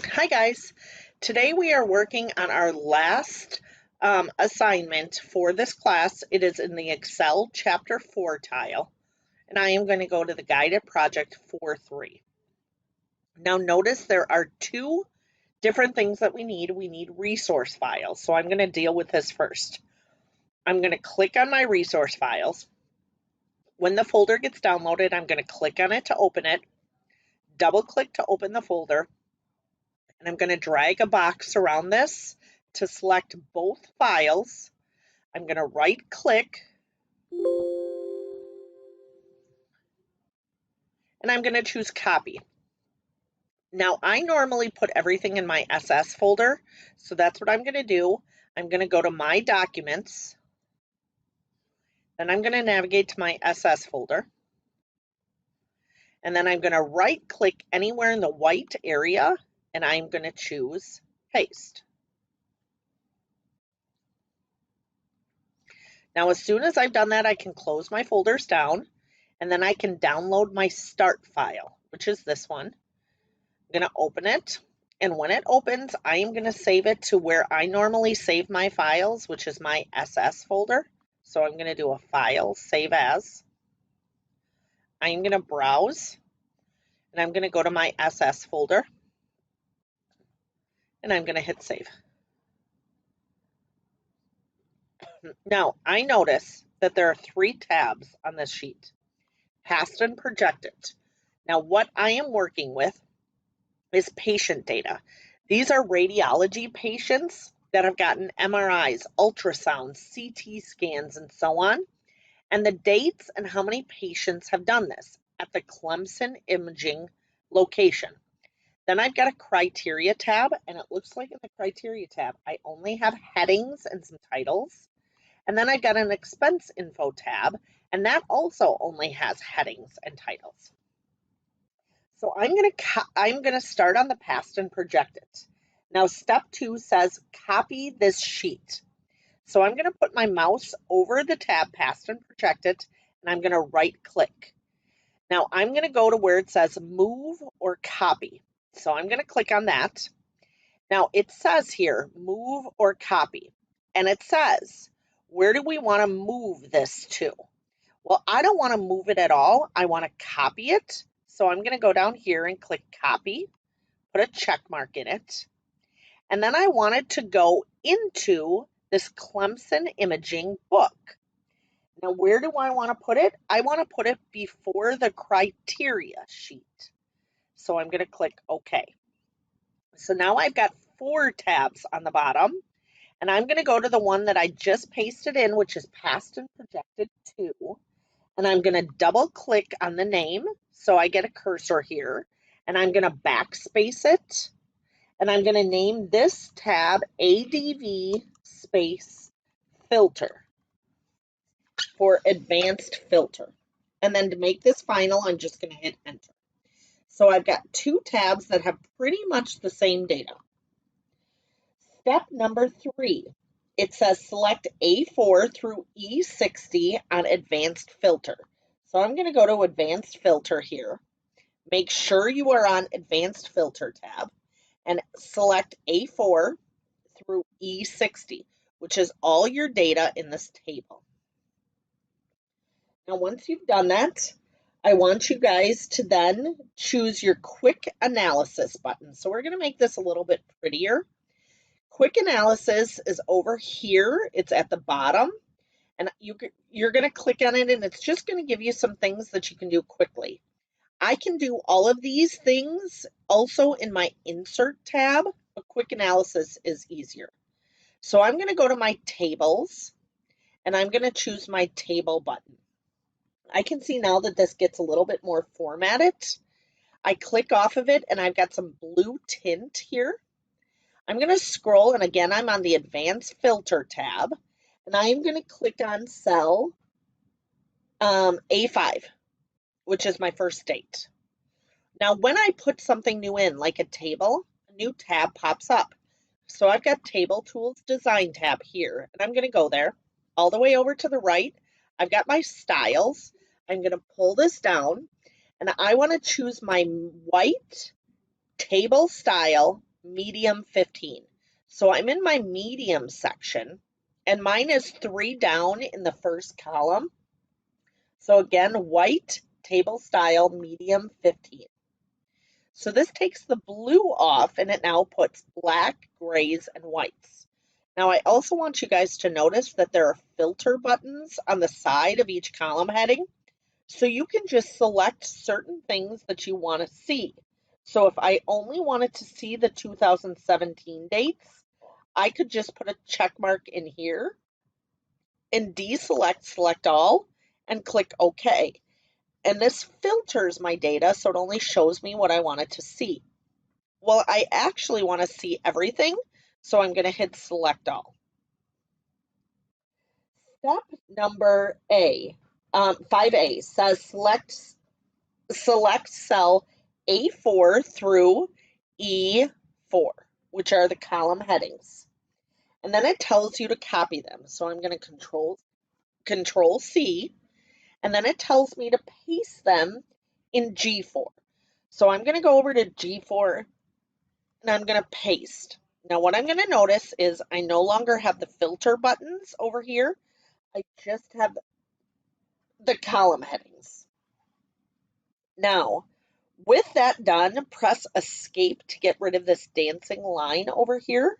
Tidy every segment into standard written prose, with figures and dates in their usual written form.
Hi guys, today we are working on our last assignment for this class. It is in the Excel Chapter 4 tile, and I am going to go to the Guided Project 4.3. Now notice there are two different things that we need. We need resource files, so I'm going to deal with this first. I'm going to click on my resource files. When the folder gets downloaded, I'm going to click on it to open it, double click to open the folder, and I'm going to drag a box around this to select both files. I'm going to right click and I'm going to choose copy. Now I normally put everything in my SS folder, so that's what I'm going to do. I'm going to go to my documents, then I'm going to navigate to my SS folder, and then I'm going to right click anywhere in the white area and I'm going to choose paste. Now as soon as I've done that, I can close my folders down and then I can download my start file, which is this one. I'm going to open it, and when it opens, I am going to save it to where I normally save my files, which is my SS folder. So I'm going to do a file, save as. I'm going to browse, and I'm going to go to my SS folder, and I'm going to hit save. Now, I notice that there are 3 tabs on this sheet, past and projected. Now, what I am working with is patient data. These are radiology patients that have gotten MRIs, ultrasounds, CT scans, and so on, and the dates and how many patients have done this at the Clemson Imaging location. Then I've got a criteria tab, and it looks like in the criteria tab, I only have headings and some titles. And then I've got an expense info tab, and that also only has headings and titles. So I'm going to start on the past and project it. Now step 2 says copy this sheet. So I'm going to put my mouse over the tab past and project it, and I'm going to right click. Now I'm going to go to where it says move or copy. So I'm going to click on that. Now it says here move or copy, and it says where do we want to move this to? Well, I don't want to move it at all. I want to copy it. So I'm going to go down here and click copy, put a check mark in it. And then I want it to go into this Clemson Imaging book. Now, where do I want to put it? I want to put it before the criteria sheet. So I'm going to click OK. So now I've got 4 tabs on the bottom. And I'm going to go to the one that I just pasted in, which is past and projected 2. And I'm going to double click on the name so I get a cursor here, and I'm going to backspace it, and I'm going to name this tab ADV space filter for advanced filter. And then to make this final, I'm just going to hit enter. So I've got 2 tabs that have pretty much the same data. Step number 3. It says select A4 through E60 on advanced filter. So I'm going to go to advanced filter here. Make sure you are on advanced filter tab and select A4 through E60, which is all your data in this table. Now, once you've done that, I want you guys to then choose your quick analysis button. So we're going to make this a little bit prettier. Quick analysis is over here. It's at the bottom, and you're going to click on it, and it's just going to give you some things that you can do quickly. I can do all of these things also in my insert tab, but quick analysis is easier. So I'm going to go to my tables, and I'm going to choose my table button. I can see now that this gets a little bit more formatted. I click off of it, and I've got some blue tint here. I'm going to scroll, and again, I'm on the Advanced Filter tab, and I'm going to click on cell A5, which is my first date. Now, when I put something new in, like a table, a new tab pops up. So I've got Table Tools Design tab here, and I'm going to go there. All the way over to the right, I've got my styles. I'm going to pull this down, and I want to choose my white table style medium 15. So I'm in my medium section, and mine is 3 down in the first column. So again, white, table style, medium 15. So this takes the blue off, and it now puts black, grays, and whites. Now I also want you guys to notice that there are filter buttons on the side of each column heading. So you can just select certain things that you want to see. So if I only wanted to see the 2017 dates, I could just put a check mark in here and deselect select all and click OK. And this filters my data so it only shows me what I wanted to see. Well, I actually want to see everything, so I'm going to hit select all. Step number 5A says select cell A4 through E4, which are the column headings. And then it tells you to copy them. So I'm going to control C, and then it tells me to paste them in G4. So I'm going to go over to G4 and I'm going to paste. Now what I'm going to notice is I no longer have the filter buttons over here. I just have the column headings. Now, with that done, press escape to get rid of this dancing line over here.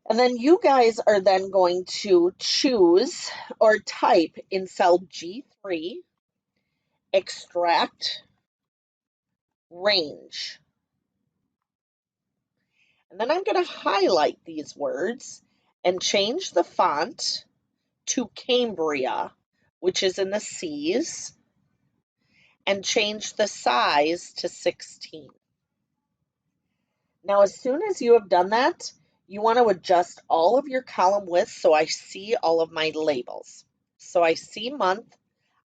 And then you guys are then going to choose or type in cell G3, extract range. And then I'm going to highlight these words and change the font to Cambria, which is in the C's, and change the size to 16. Now, as soon as you have done that, you want to adjust all of your column widths so I see all of my labels. So I see month,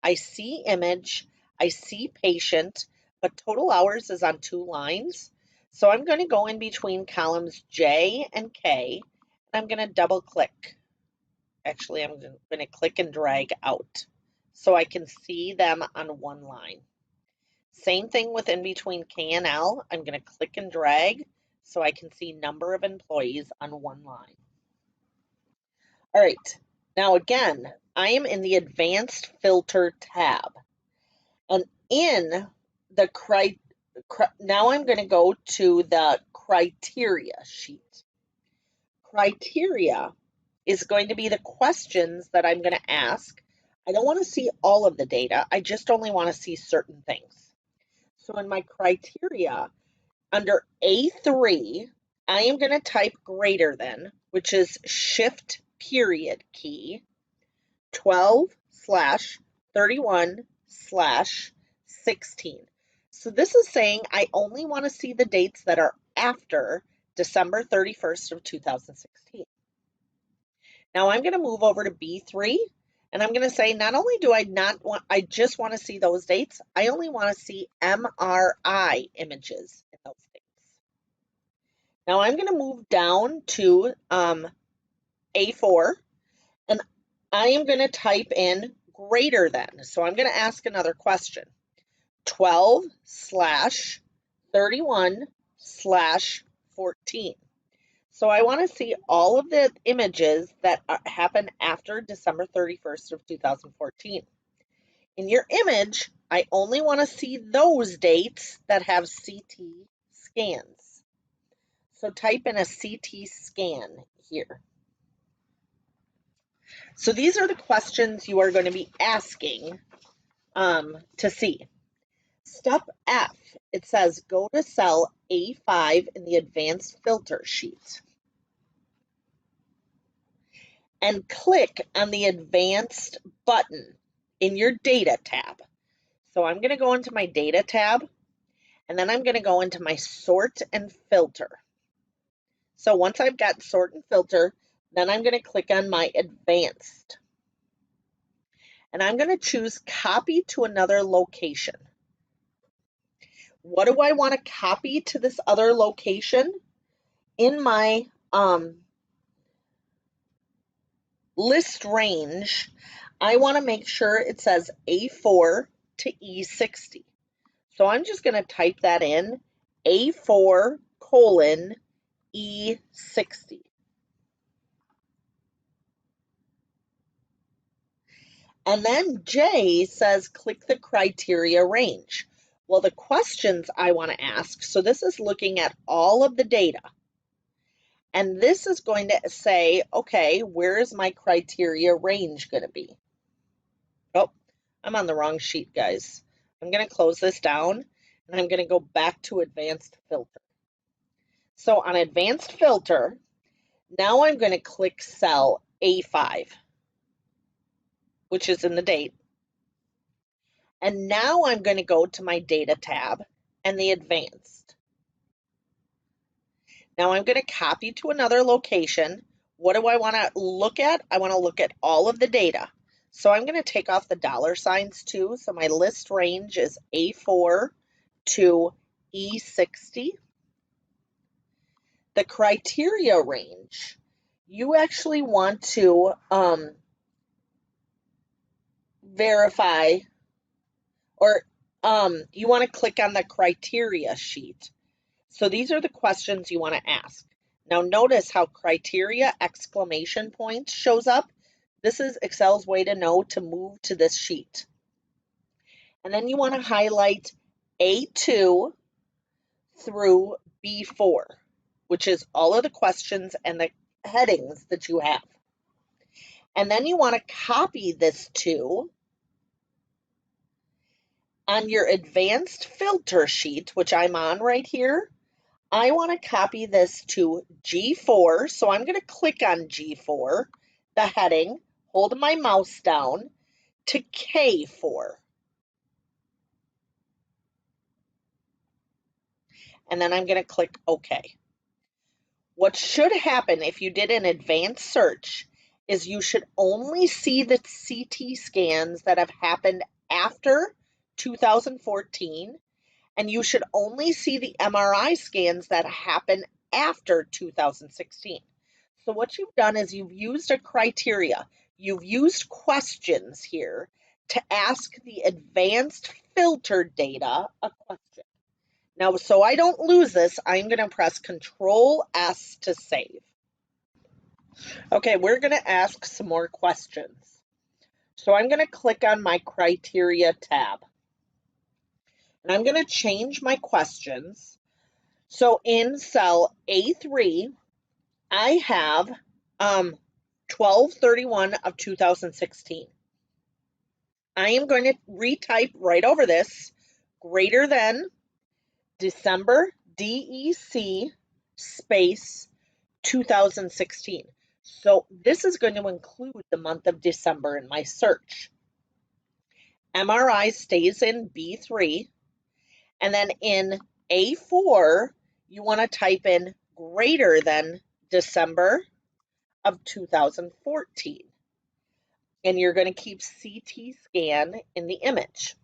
I see image, I see patient, but total hours is on 2 lines. So I'm going to go in between columns J and K, and I'm going to double click. Actually, I'm going to click and drag out so I can see them on 1 line. Same thing with in between K and L. I'm going to click and drag so I can see number of employees on 1 line. All right, now again, I am in the advanced filter tab. And in the now I'm going to go to the criteria sheet. Criteria is going to be the questions that I'm going to ask. I don't want to see all of the data. I just only want to see certain things. So in my criteria, under A3, I am going to type greater than, which is shift period key, 12/31/16. So this is saying I only want to see the dates that are after December 31st of 2016. Now I'm going to move over to B3, and I'm going to say not only do I just want to see those dates, I only want to see MRI images in those dates. Now I'm going to move down to A4, and I am going to type in greater than. So I'm going to ask another question. 12/31/14. So I want to see all of the images that happen after December 31st of 2014. In your image, I only want to see those dates that have CT scans. So type in a CT scan here. So these are the questions you are going to be asking to see. Step F, it says go to cell A5 in the advanced filter sheet and click on the advanced button in your data tab. So I'm going to go into my data tab, and then I'm going to go into my sort and filter. So once I've got sort and filter, then I'm going to click on my advanced. And I'm going to choose copy to another location. What do I want to copy to this other location? In my list range, I want to make sure it says A4 to E60. So I'm just going to type that in, A4, colon E60. And then J says click the criteria range. Well, the questions I want to ask, so this is looking at all of the data. And this is going to say, okay, where is my criteria range going to be? Oh, I'm on the wrong sheet, guys. I'm going to close this down and I'm going to go back to advanced filter. So on advanced filter, now I'm going to click cell A5, which is in the date. And now I'm going to go to my data tab and the advanced. Now I'm going to copy to another location. What do I want to look at? I want to look at all of the data. So I'm going to take off the dollar signs too. So my list range is A4 to E60. The criteria range, you actually want to verify, or you want to click on the criteria sheet. So these are the questions you want to ask. Now notice how criteria exclamation point shows up. This is Excel's way to know to move to this sheet. And then you want to highlight A2 through B4, which is all of the questions and the headings that you have. And then you want to copy this to on your advanced filter sheet, which I'm on right here. I want to copy this to G4. So I'm going to click on G4, the heading, hold my mouse down to K4. And then I'm going to click OK. What should happen if you did an advanced search is you should only see the CT scans that have happened after 2014, and you should only see the MRI scans that happen after 2016. So what you've done is you've used a criteria. You've used questions here to ask the advanced filter data a question. Now, so I don't lose this, I'm going to press Control S to save. Okay, we're going to ask some more questions. So I'm going to click on my criteria tab. And I'm going to change my questions. So in cell A3, I have 12/31 of 2016. I am going to retype right over this, greater than December DEC space 2016. So this is going to include the month of December in my search. MRI stays in B3, and then in A4, you want to type in greater than December of 2014. And you're going to keep CT scan in the image.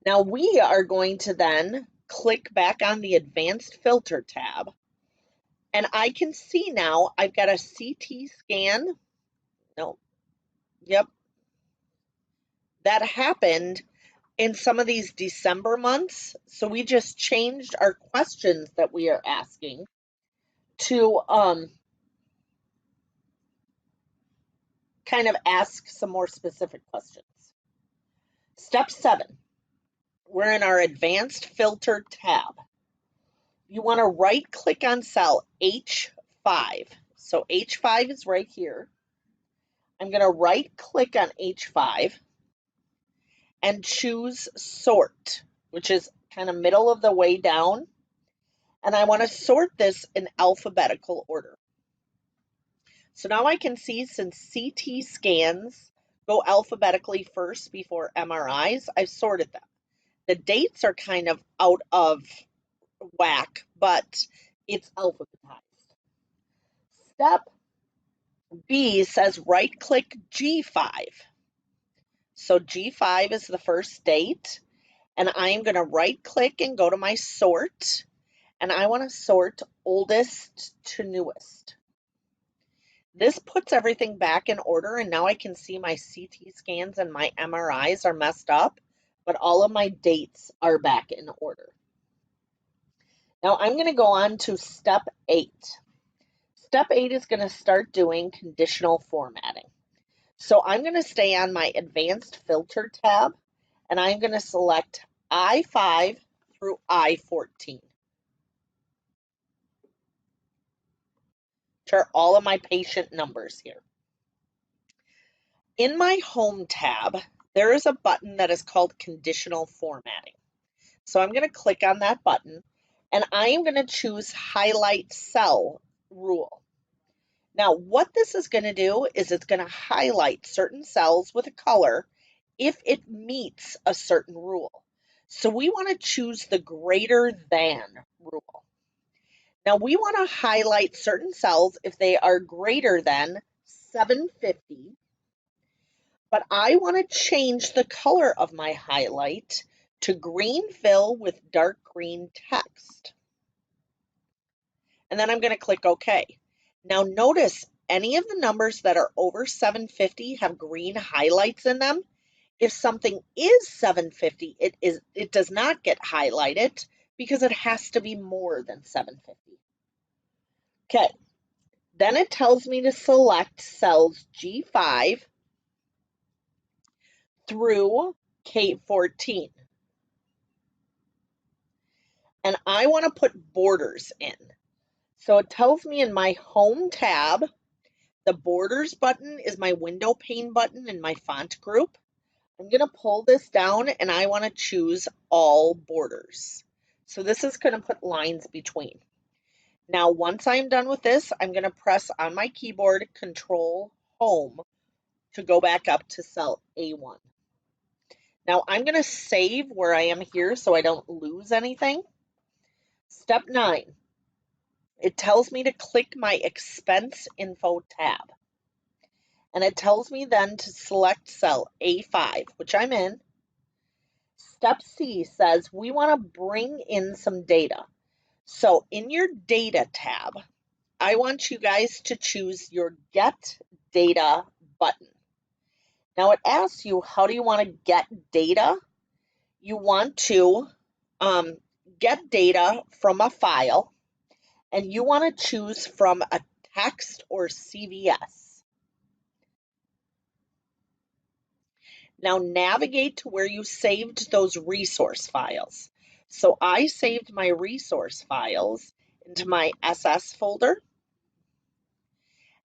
Now we are going to then click back on the advanced filter tab, and I can see now I've got a CT scan. No, yep. That happened in some of these December months. So we just changed our questions that we are asking to kind of ask some more specific questions. Step 7. We're in our advanced filter tab. You want to right click on cell H5. So H5 is right here. I'm going to right click on H5 and choose sort, which is kind of middle of the way down. And I want to sort this in alphabetical order. So now I can see since CT scans go alphabetically first before MRIs, I've sorted them. The dates are kind of out of whack, but it's alphabetized. Step B says right click G5. So G5 is the first date, and I'm going to right click and go to my sort, and I want to sort oldest to newest. This puts everything back in order, and now I can see my CT scans and my MRIs are messed up, but all of my dates are back in order. Now I'm going to go on to step 8. Step 8 is going to start doing conditional formatting. So I'm going to stay on my advanced filter tab, and I'm going to select I5 through I14. Which are all of my patient numbers here. In my Home tab, there is a button that is called Conditional Formatting. So I'm going to click on that button, and I am going to choose Highlight Cell Rule. Now, what this is going to do is it's going to highlight certain cells with a color if it meets a certain rule. So we want to choose the greater than rule. Now we want to highlight certain cells if they are greater than 750, but I want to change the color of my highlight to green fill with dark green text. And then I'm going to click OK. Now notice any of the numbers that are over 750 have green highlights in them. If something is 750, it does not get highlighted because it has to be more than 750. Okay, then it tells me to select cells G5 through K14. And I want to put borders in. So it tells me in my Home tab, the Borders button is my window pane button in my font group. I'm going to pull this down and I want to choose all borders. So this is going to put lines between. Now, once I'm done with this, I'm going to press on my keyboard Control Home to go back up to cell A1. Now I'm going to save where I am here so I don't lose anything. Step 9, it tells me to click my expense info tab. And it tells me then to select cell A5, which I'm in. Step C says we want to bring in some data. So in your data tab, I want you guys to choose your get data button. Now it asks you, how do you want to get data? You want to get data from a file, and you want to choose from a text or CVS. Now navigate to where you saved those resource files. So I saved my resource files into my SS folder,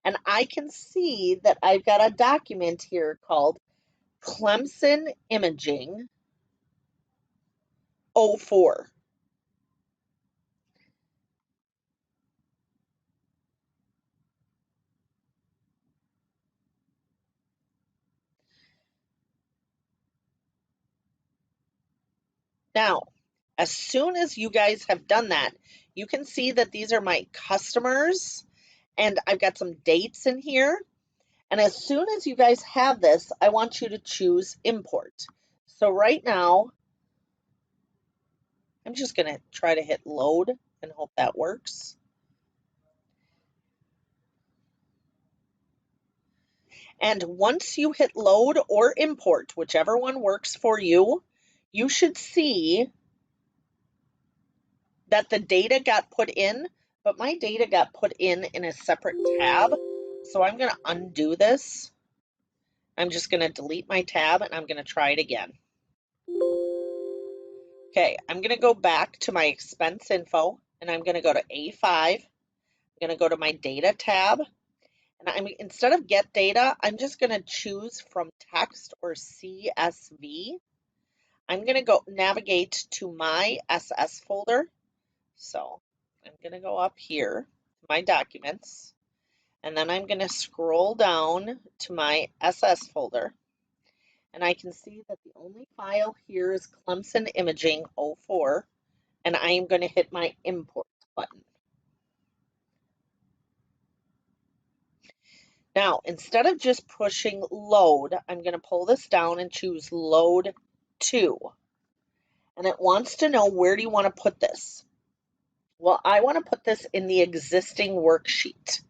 and I can see that I've got a document here called Clemson Imaging 04. Now, as soon as you guys have done that, you can see that these are my customers, and I've got some dates in here. And as soon as you guys have this, I want you to choose import. So right now, I'm just going to try to hit load and hope that works. And once you hit load or import, whichever one works for you, you should see that the data got put in, but my data got put in a separate tab. So I'm going to undo this. I'm just going to delete my tab and I'm going to try it again. Okay, I'm going to go back to my expense info and I'm going to go to A5. I'm going to go to my data tab. And instead of get data, I'm just going to choose from text or CSV. I'm going to go navigate to my SS folder. So I'm going to go up here to my documents, and then I'm going to scroll down to my SS folder, and I can see that the only file here is Clemson Imaging 04, and I am going to hit my import button. Now, instead of just pushing load, I'm going to pull this down and choose load to, and it wants to know, where do you want to put this? Well, I want to put this in the existing worksheet.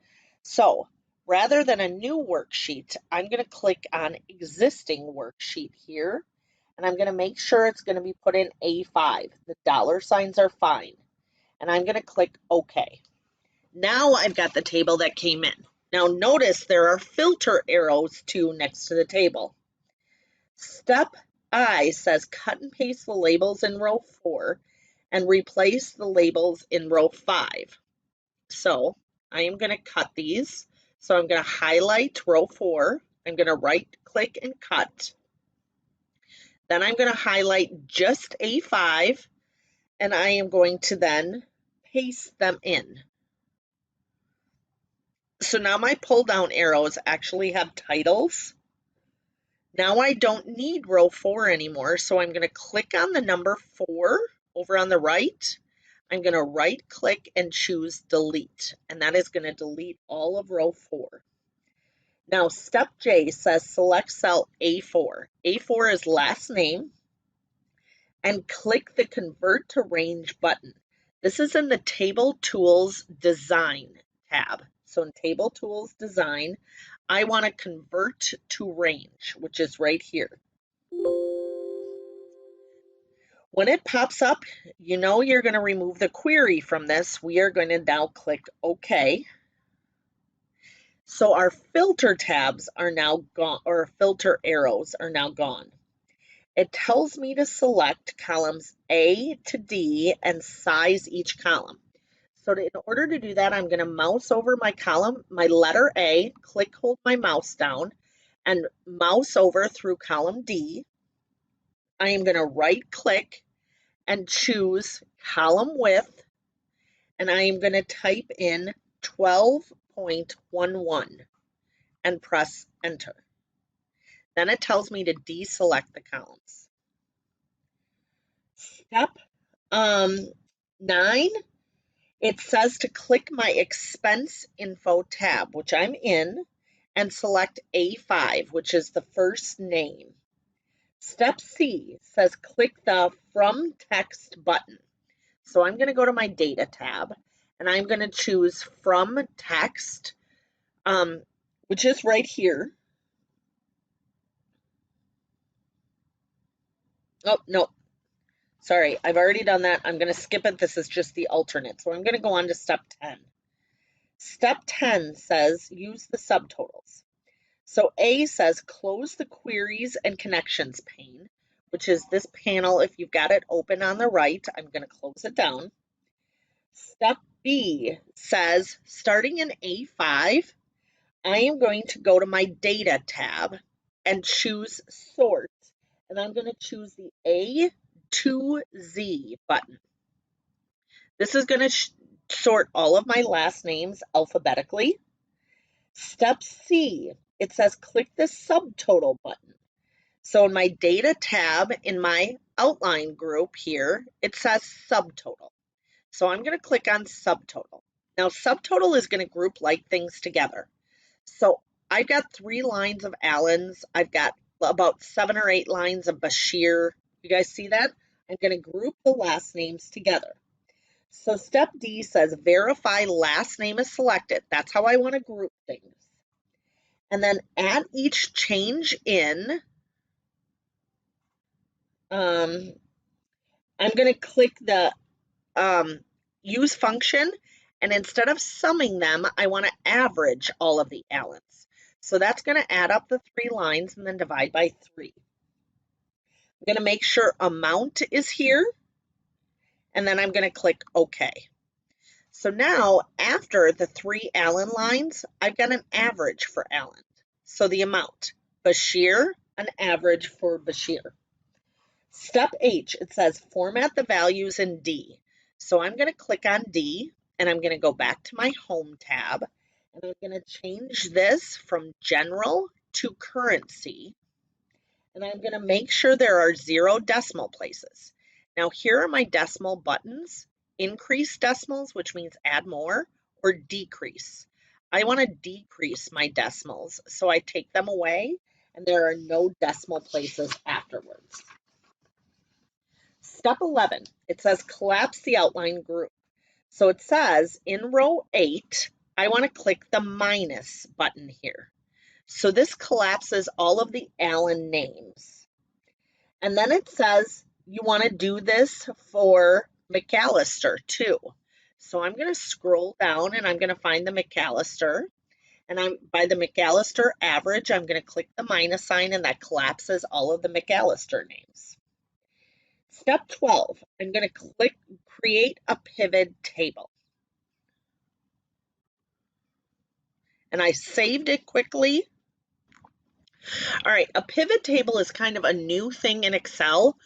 So rather than a new worksheet, I'm going to click on existing worksheet here, and I'm going to make sure it's going to be put in A5. The dollar signs are fine. and I'm going to click OK. Now I've got the table that came in. Now notice there are filter arrows too next to the table. Step I says cut and paste the labels in row 4 and replace the labels in row 5. So I am going to cut these. So I'm going to highlight row 4. I'm going to right click and cut. Then I'm going to highlight just A5, and I am going to then paste them in. So now my pull down arrows actually have titles. Now I don't need row 4 anymore, so I'm going to click on the number 4 over on the right. I'm going to right click and choose delete, and that is going to delete all of row 4. Now step J says select cell A4. A4 is last name, and click the convert to range button. This is in the Table Tools Design tab. So in Table Tools Design, I want to convert to range, which is right here. When it pops up, you know you're going to remove the query from this. We are going to now click OK. So our filter tabs are now gone, or filter arrows are now gone. It tells me to select columns A to D and size each column. So in order to do that, I'm going to mouse over my column, my letter A, hold my mouse down, and mouse over through column D. I am going to right click and choose column width, and I am going to type in 12.11 and press enter. Then it tells me to deselect the columns. Step 9, it says to click my expense info tab, which I'm in, and select A5, which is the first name. Step C says click the from text button. So I'm going to go to my data tab, and I'm going to choose from text, which is right here. Oh, no. Sorry, I've already done that. I'm going to skip it. This is just the alternate. So I'm going to go on to step 10. Step 10 says use the subtotals. So A says close the queries and connections pane, which is this panel. If you've got it open on the right, I'm going to close it down. Step B says starting in A5, I am going to go to my data tab and choose sort, and I'm going to choose the A to Z button. This is going to sort all of my last names alphabetically. Step C, it says click the subtotal button. So in my data tab in my outline group here, it says subtotal. So I'm going to click on subtotal. Now subtotal is going to group like things together. So I've got 3 lines of Allen's. I've got about 7 or 8 lines of Bashir. You guys see that? I'm going to group the last names together. So step D says verify last name is selected. That's how I want to group things. And then at each change in, I'm going to click the use function, and instead of summing them, I want to average all of the Allens. So that's going to add up the 3 lines and then divide by 3. I'm going to make sure amount is here, and then I'm going to click OK. So now after the 3 Allen lines, I've got an average for Allen. So the amount, Bashir, an average for Bashir. Step H, it says format the values in D. So I'm going to click on D, and I'm going to go back to my Home tab, and I'm going to change this from General to Currency, and I'm going to make sure there are 0 decimal places. Now here are my decimal buttons: increase decimals, which means add more, or decrease. I want to decrease my decimals, so I take them away, and there are no decimal places afterwards. Step 11, it says collapse the outline group. So it says in row 8, I want to click the minus button here. So this collapses all of the Allen names. And then it says you want to do this for McAllister too. So I'm going to scroll down and I'm going to find the McAllister. And by the McAllister average, I'm going to click the minus sign, and that collapses all of the McAllister names. Step 12, I'm going to click create a pivot table. And I saved it quickly. All right, a pivot table is kind of a new thing in Excel.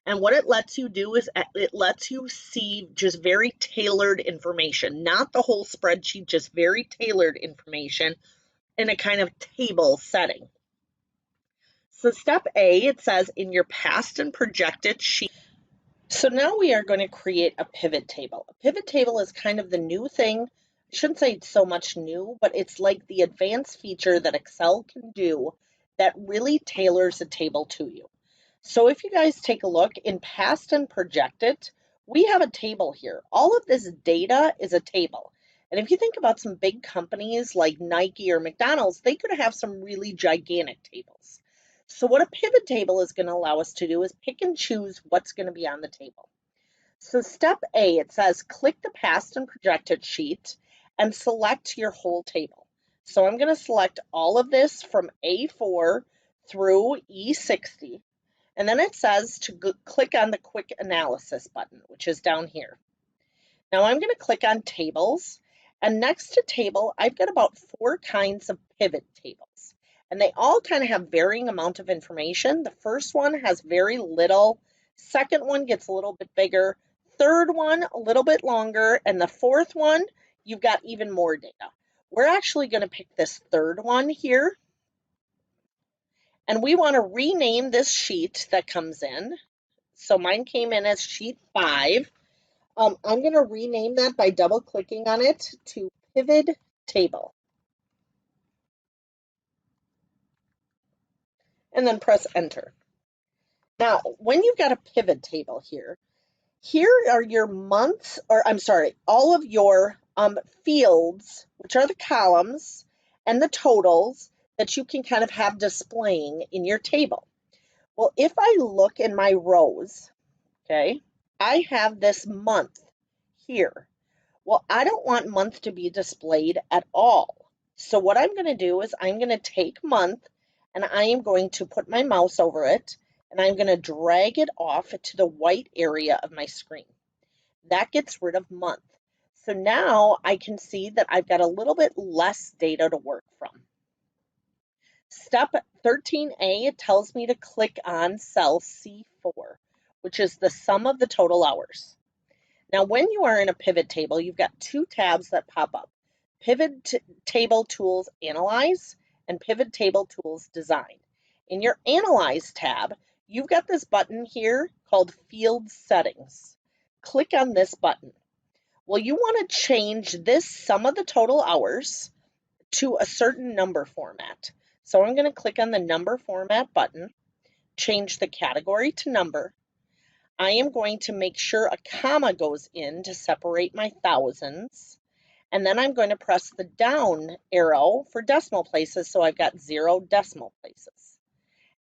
And what it lets you do is it lets you see just very tailored information, not the whole spreadsheet, just very tailored information in a kind of table setting. So step A, it says in your past and projected sheet. So now we are going to create a pivot table. A pivot table is kind of the new thing. I shouldn't say it's so much new, but it's like the advanced feature that Excel can do that really tailors a table to you. So if you guys take a look in past and projected, we have a table here. All of this data is a table. And if you think about some big companies like Nike or McDonald's, they could have some really gigantic tables. So what a pivot table is going to allow us to do is pick and choose what's going to be on the table. So step A, it says click the past and projected sheet and select your whole table. So I'm going to select all of this from A4 through E60. And then it says to click on the quick analysis button, which is down here. Now I'm going to click on tables, and next to table, I've got about 4 kinds of pivot tables, and they all kind of have varying amount of information. The first one has very little, second one gets a little bit bigger, third one a little bit longer, and the fourth one, you've got even more data. We're actually going to pick this third one here. And we want to rename this sheet that comes in. So mine came in as sheet 5. I'm going to rename that by double clicking on it to pivot table. And then press enter. Now, when you've got a pivot table here are your months, or I'm sorry, all of your fields, which are the columns and the totals that you can kind of have displaying in your table. Well, if I look in my rows, okay, I have this month here. Well, I don't want month to be displayed at all. So what I'm going to do is I'm going to take month and I am going to put my mouse over it and I'm going to drag it off to the white area of my screen. That gets rid of month. So now I can see that I've got a little bit less data to work from. Step 13A, it tells me to click on cell C4, which is the sum of the total hours. Now, when you are in a pivot table, you've got 2 tabs that pop up. Pivot Table Tools Analyze and Pivot Table Tools Design. In your Analyze tab, you've got this button here called Field Settings. Click on this button. Well, you want to change this sum of the total hours to a certain number format. So I'm going to click on the number format button, change the category to number. I am going to make sure a comma goes in to separate my thousands. And then I'm going to press the down arrow for decimal places so I've got 0 decimal places.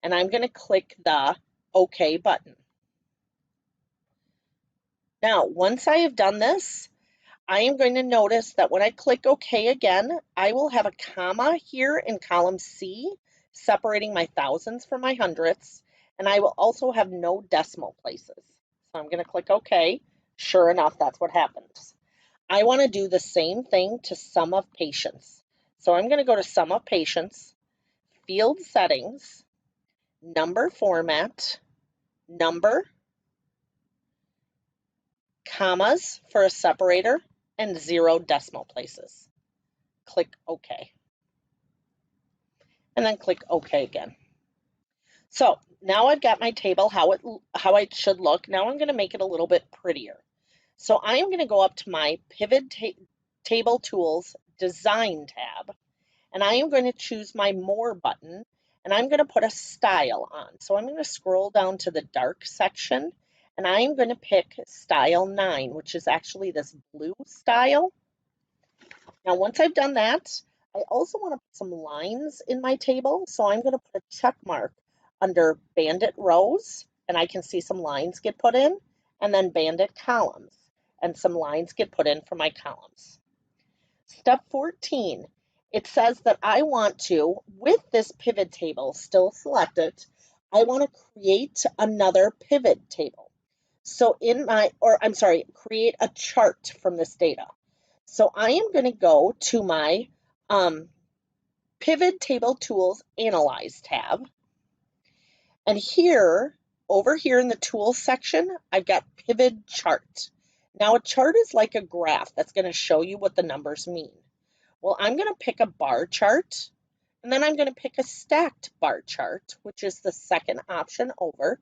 And I'm going to click the OK button. Now, once I have done this, I am going to notice that when I click OK again, I will have a comma here in column C, separating my thousands from my hundredths, and I will also have no decimal places. So I'm going to click OK. Sure enough, that's what happens. I want to do the same thing to sum of patients. So I'm going to go to sum of patients, field settings, number format, number, commas for a separator, and 0 decimal places. Click OK. And then click OK again. So now I've got my table how it should look. Now I'm going to make it a little bit prettier. So I am going to go up to my Pivot Table Tools Design tab, and I am going to choose my More button, and I'm going to put a style on. So I'm going to scroll down to the dark section, and I am going to pick Style 9, which is actually this blue style. Now, once I've done that, I also want to put some lines in my table. So I'm going to put a check mark under bandit rows, and I can see some lines get put in, and then bandit columns. and some lines get put in for my columns. Step 14, it says that I want to, with this pivot table still selected, I want to create another pivot table. So create a chart from this data. So I am going to go to my Pivot Table Tools Analyze tab. And here, over here in the Tools section, I've got Pivot Chart. Now a chart is like a graph that's going to show you what the numbers mean. Well, I'm going to pick a bar chart, and then I'm going to pick a stacked bar chart, which is the second option over,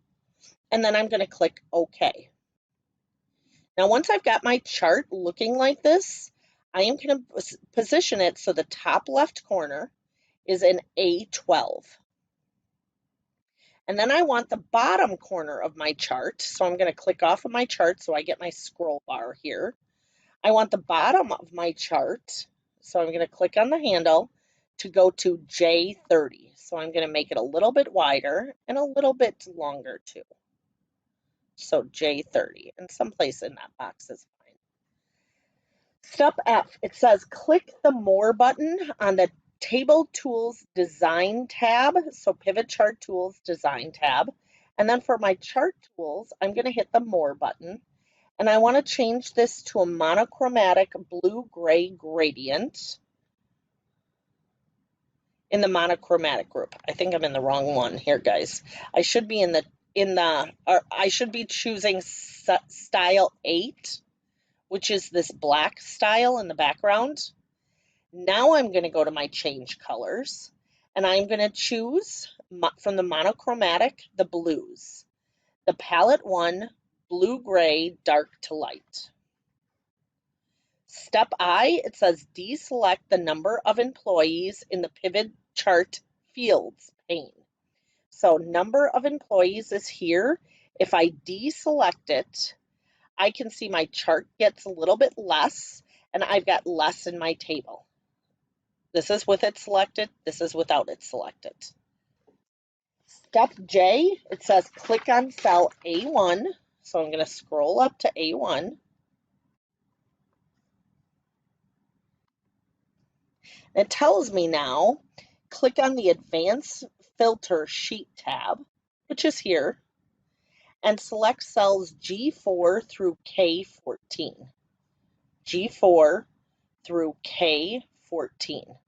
and then I'm going to click OK. Now, once I've got my chart looking like this, I am going to position it so the top left corner is in A12. And then I want the bottom corner of my chart, so I'm going to click off of my chart so I get my scroll bar here. I want the bottom of my chart, so I'm going to click on the handle to go to J30. So I'm going to make it a little bit wider and a little bit longer too. So J30, and someplace in that box is fine. Step F, it says click the More button on the Table Tools Design tab, so Pivot Chart Tools Design tab. And then for my chart tools, I'm going to hit the More button. And I want to change this to a monochromatic blue-gray gradient in the monochromatic group. I think I'm in the wrong one here, guys. I should be I should be choosing style 8, which is this black style in the background. Now I'm going to go to my change colors, and I'm going to choose from the monochromatic, the blues. The palette 1, blue-gray, dark to light. Step I, it says deselect the number of employees in the pivot chart fields pane. So number of employees is here. If I deselect it, I can see my chart gets a little bit less, and I've got less in my table. This is with it selected, this is without it selected. Step J, it says click on cell A1. So I'm going to scroll up to A1. It tells me now, click on the Advanced Filter Sheet tab, which is here, and select cells G4 through K14. G4 through K14,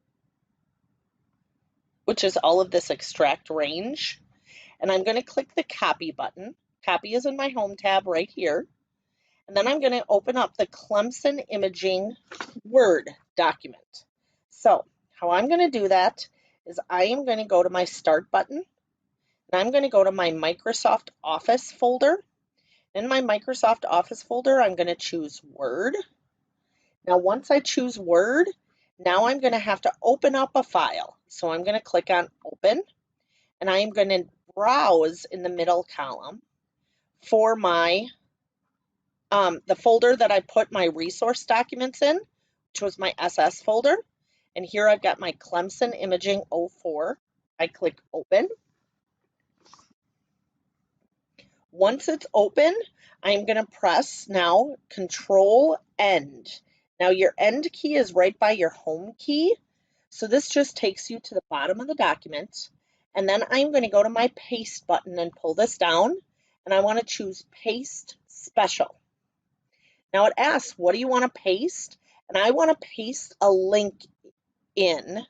which is all of this extract range. And I'm going to click the Copy button. Copy is in my Home tab right here. And then I'm going to open up the Clemson Imaging Word document. So how I'm going to do that is I am going to go to my Start button, and I'm going to go to my Microsoft Office folder. In my Microsoft Office folder, I'm going to choose Word. Now once I choose Word, now I'm going to have to open up a file. So I'm going to click on Open, and I'm going to browse in the middle column for my the folder that I put my resource documents in, which was my SS folder. And here I've got my Clemson Imaging 04. I click Open. Once it's open, I'm going to press now Control End. Now your End key is right by your Home key. So this just takes you to the bottom of the document. And then I'm going to go to my Paste button and pull this down. And I want to choose Paste Special. Now it asks, what do you want to paste? And I want to paste a link in.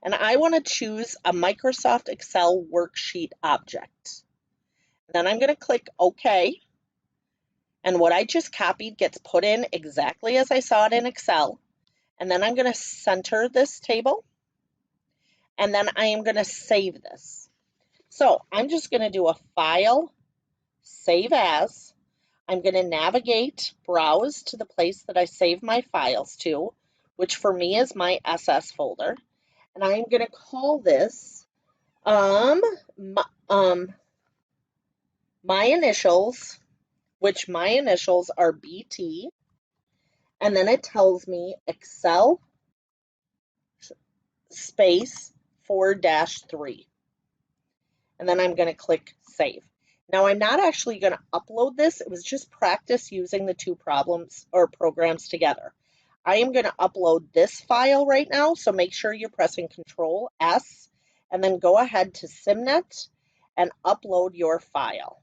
And I want to choose a Microsoft Excel worksheet object. Then I'm going to click OK. And what I just copied gets put in exactly as I saw it in Excel. And then I'm going to center this table. And then I am going to save this. So I'm just going to do a File, Save As. I'm going to navigate, browse to the place that I save my files to, which for me is my SS folder. And I'm going to call this my initials, which my initials are BT. And then it tells me Excel space 4-3. And then I'm going to click Save. Now I'm not actually going to upload this. It was just practice using the two programs together. I am going to upload this file right now, so make sure you're pressing Control S and then go ahead to SimNet and upload your file.